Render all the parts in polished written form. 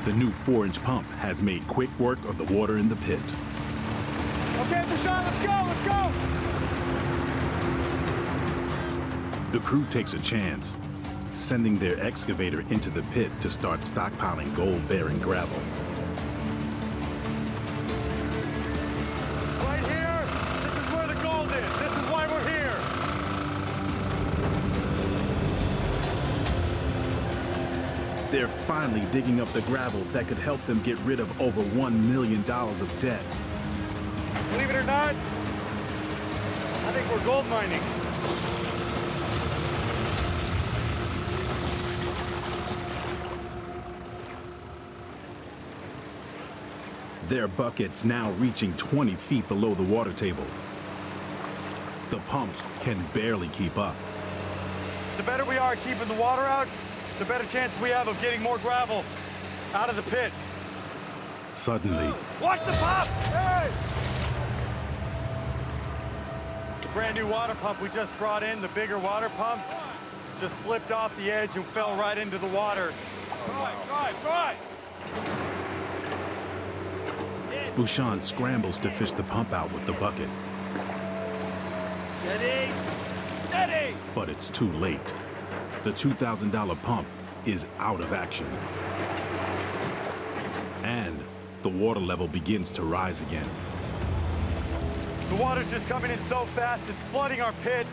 The new 4-inch pump has made quick work of the water in the pit. Okay, Bouchon, let's go, let's go! The crew takes a chance, sending their excavator into the pit to start stockpiling gold-bearing gravel. Right here, this is where the gold is. This is why we're here. They're finally digging up the gravel that could help them get rid of over $1 million of debt. Believe it or not, I think we're gold mining. Their buckets now reaching 20 feet below the water table. The pumps can barely keep up. The better we are at keeping the water out, the better chance we have of getting more gravel out of the pit. Suddenly, Watch the pump! Hey! The brand new water pump we just brought in, the bigger water pump, just slipped off the edge and fell right into the water. Right! Bouchon scrambles to fish the pump out with the bucket. Steady! Steady! But it's too late. The $2,000 pump is out of action. And the water level begins to rise again. The water's just coming in so fast, it's flooding our pit.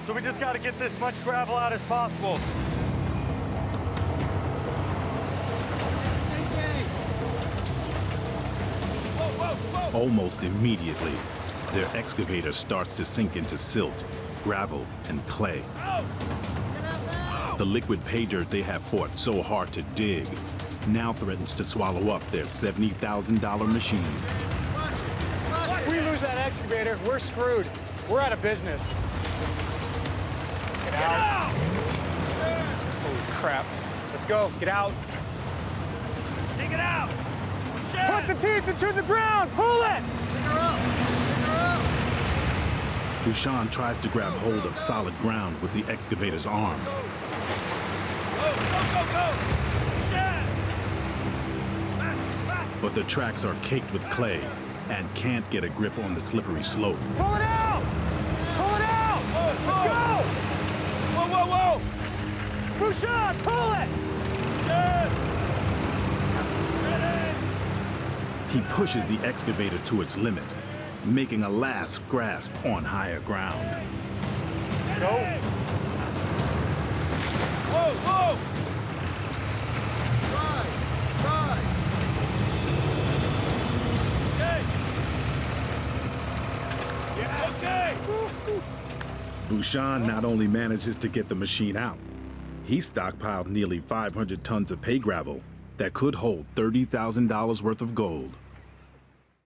So we just gotta get this much gravel out as possible. Almost immediately, their excavator starts to sink into silt, gravel, and clay. The liquid pay dirt they have fought so hard to dig now threatens to swallow up their $70,000 machine. If we lose that excavator, we're screwed. We're out of business. Get out! Holy crap. Let's go. Get out. Dig it out! Put the teeth into the ground! Pull it! Bouchon tries to grab hold of solid ground with the excavator's arm. Go! But the tracks are caked with clay and can't get a grip on the slippery slope. Pull it out! Pull it out! Let's go! Whoa! Bouchon, pull it! He pushes the excavator to its limit, making a last grasp on higher ground. Go! Whoa! Right! Okay! Bouchon not only manages to get the machine out, he stockpiled nearly 500 tons of pay gravel that could hold $30,000 worth of gold.